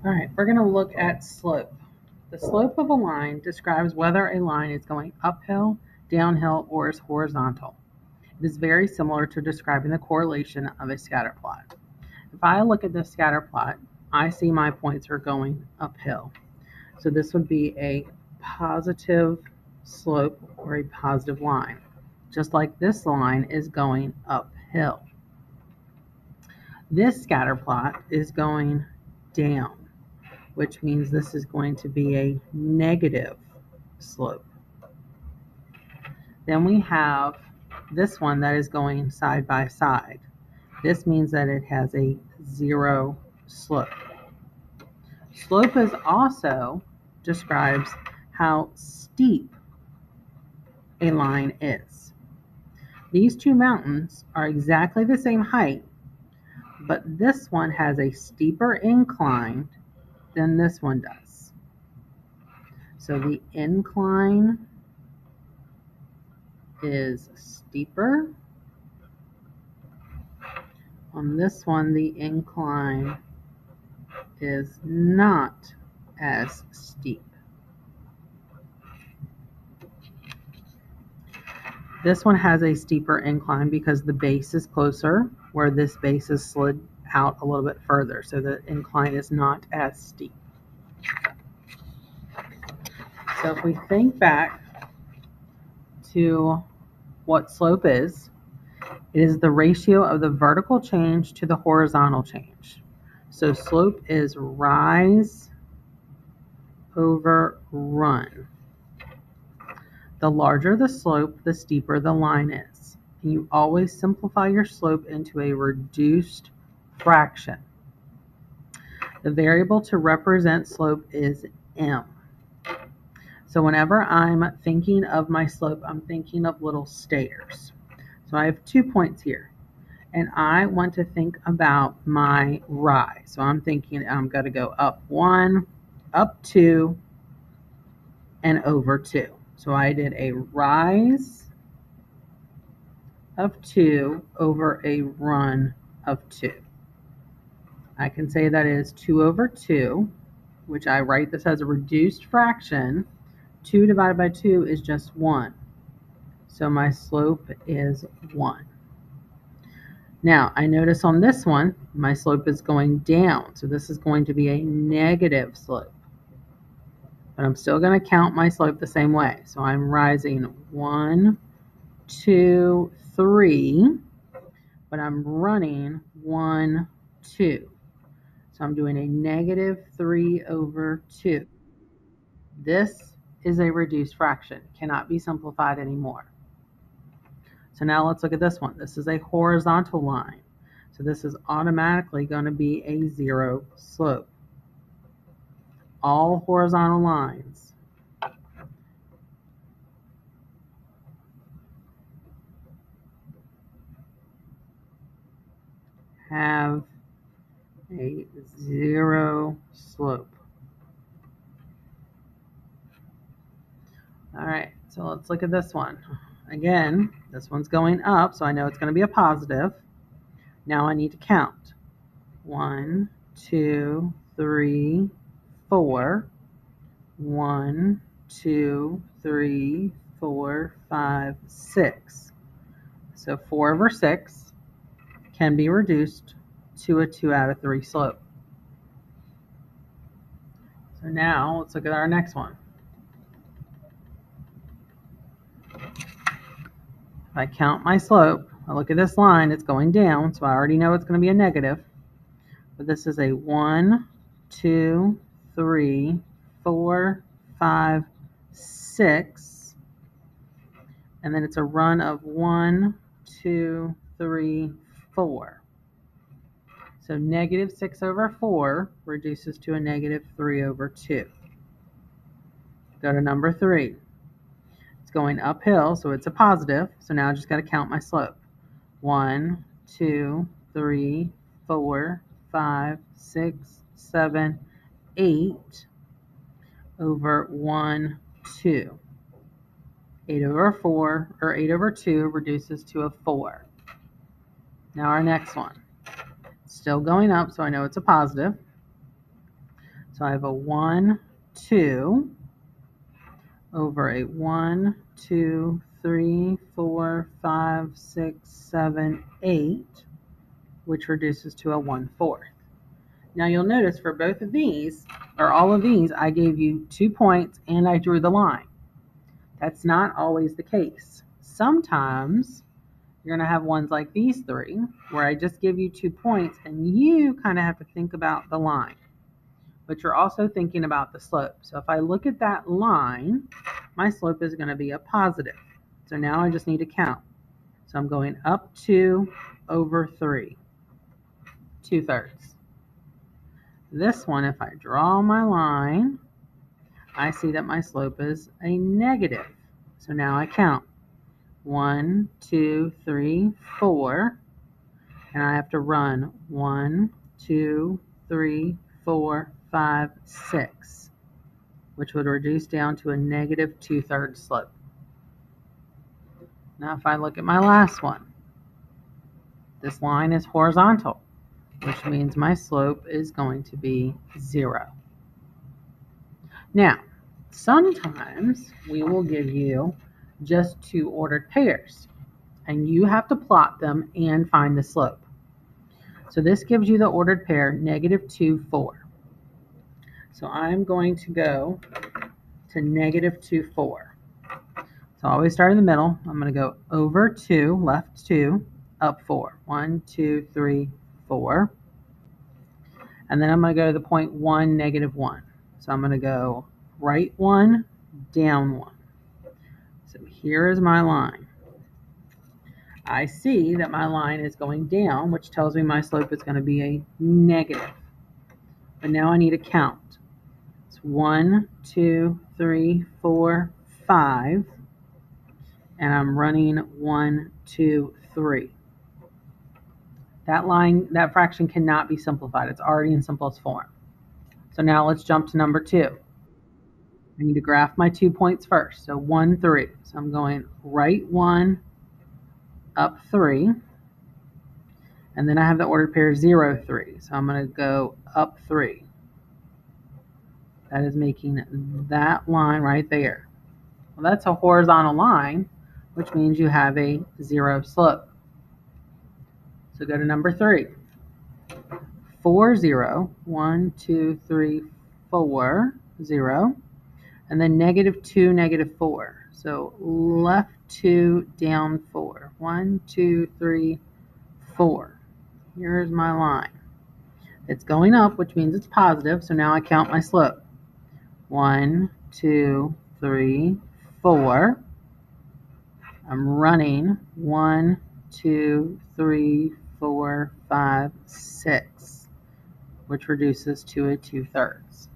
All right, we're going to look at slope. The slope of a line describes whether a line is going uphill, downhill, or is horizontal. It is very similar to describing the correlation of a scatter plot. If I look at this scatter plot, I see my points are going uphill. So this would be a positive slope or a positive line, just like this line is going uphill. This scatter plot is going down, which means this is going to be a negative slope. Then we have this one that is going side by side. This means that it has a zero slope. Slope is also describes how steep a line is. These two mountains are exactly the same height, but this one has a steeper incline than this one does. So the incline is steeper. On this one, the incline is not as steep. This one has a steeper incline because the base is closer, where this base is slid out a little bit further, so the incline is not as steep. So if we think back to what slope is, it is the ratio of the vertical change to the horizontal change. So slope is rise over run. The larger the slope, the steeper the line is. And you always simplify your slope into a reduced fraction. The variable to represent slope is m. So whenever I'm thinking of my slope, I'm thinking of little stairs. So I have 2 points here, and I want to think about my rise. So I'm thinking I'm going to go up 1, up 2, and over 2. So I did a rise of 2 over a run of 2. I can say that is 2 over 2, which I write this as a reduced fraction. 2 divided by 2 is just 1. So my slope is 1. Now, I notice on this one, my slope is going down. So this is going to be a negative slope. But I'm still going to count my slope the same way. So I'm rising 1, 2, 3, but I'm running 1, 2. So I'm doing a negative 3 over 2. This is a reduced fraction. It cannot be simplified anymore. So now let's look at this one. This is a horizontal line. So this is automatically going to be a zero slope. All horizontal lines have a zero slope. All right, so let's look at this one. Again, this one's going up, so I know it's going to be a positive. Now I need to count. 1, 2, 3, 4. 1, 2, 3, 4, 5, 6. So 4 over 6 can be reduced to a 2 out of 3 slope. So now let's look at our next one. If I count my slope, I look at this line, it's going down, so I already know it's going to be a negative. But this is a 1, 2, 3, 4, 5, 6. And then it's a run of 1, 2, 3, 4. So negative 6 over 4 reduces to a negative 3 over 2. Go to number 3. It's going uphill, so it's a positive. So now I just got to count my slope. 1, 2, 3, 4, 5, 6, 7, 8 over 1, 2. 8 over 4, or 8 over 2 reduces to a 4. Now our next one. It's still going up, so I know it's a positive. So I have a 1, 2 over a 1, 2, 3, 4, 5, 6, 7, 8, which reduces to a 1/4. Now you'll notice for both of these, or all of these, I gave you 2 points and I drew the line. That's not always the case. Sometimes you're going to have ones like these three, where I just give you 2 points and you kind of have to think about the line. But you're also thinking about the slope. So if I look at that line, my slope is going to be a positive. So now I just need to count. So I'm going up 2 over 3, 2/3. This one, if I draw my line, I see that my slope is a negative. So now I count. 1, 2, 3, 4. And I have to run 1, 2, 3, 4, 5, 6, which would reduce down to a negative 2/3 slope. Now if I look at my last one, this line is horizontal, which means my slope is going to be 0. Now, sometimes we will give you just 2 ordered pairs, and you have to plot them and find the slope. So this gives you the ordered pair -2, 4. So I'm going to go to -2, 4. So I always start in the middle. I'm going to go over 2, left 2, up 4. 1, 2, 3, 4. And then I'm going to go to the point 1, -1. So I'm going to go right 1, down 1. So here is my line. I see that my line is going down, which tells me my slope is going to be a negative. But now I need to count. It's 1, 2, 3, 4, 5. And I'm running 1, 2, 3. That line, that fraction cannot be simplified. It's already in simplest form. So now let's jump to number 2. I need to graph my 2 points first. So 1, 3. So I'm going right 1, up 3. And then I have the ordered pair 0, 3. So I'm going to go up 3. That is making that line right there. Well, that's a horizontal line, which means you have a 0 slope. So go to number 3. 4, 0. 1, 2, 3, 4, 0. And then -2, -4. So left 2, down 4. 1, 2, 3, 4. Here's my line. It's going up, which means it's positive. So now I count my slope. 1, 2, 3, 4. I'm running 1, 2, 3, 4, 5, 6, which reduces to a 2/3.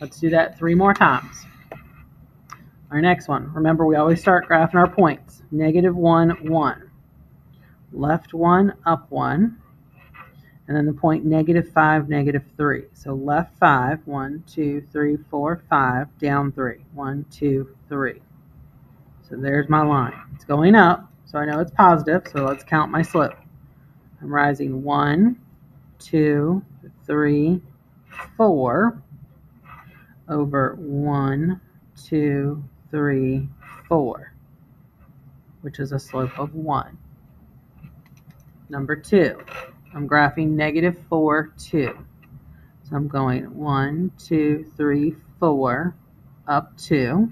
Let's do that 3 more times. Our next one, remember we always start graphing our points. -1, 1. Left 1, up 1. And then the point -5, -3. So left 5, 1, 2, 3, 4, 5, down 3. 1, 2, 3. So there's my line. It's going up, so I know it's positive, so let's count my slope. I'm rising 1, 2, 3, 4 over 1, 2, 3, 4, which is a slope of 1. Number 2, I'm graphing -4, 2. So I'm going 1, 2, 3, 4, up 2,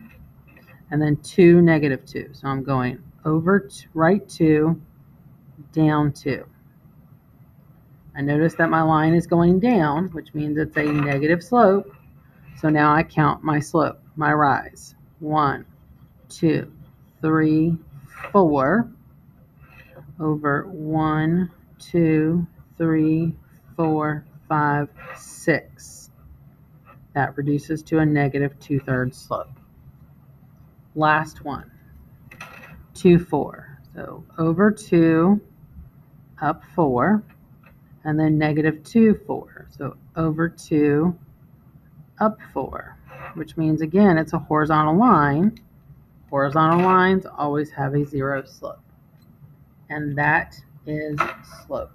and then 2, -2. So I'm going over right 2, down 2. I notice that my line is going down, which means it's a negative slope. So now I count my slope, my rise. 1, 2, 3, 4 over 1, 2, 3, 4, 5, 6. That reduces to a negative 2/3 slope. Last one, 2, 4. So over 2, up 4, and then -2, 4. So over 2, up 4, which means, again, it's a horizontal line. Horizontal lines always have a 0 slope. And that is slope.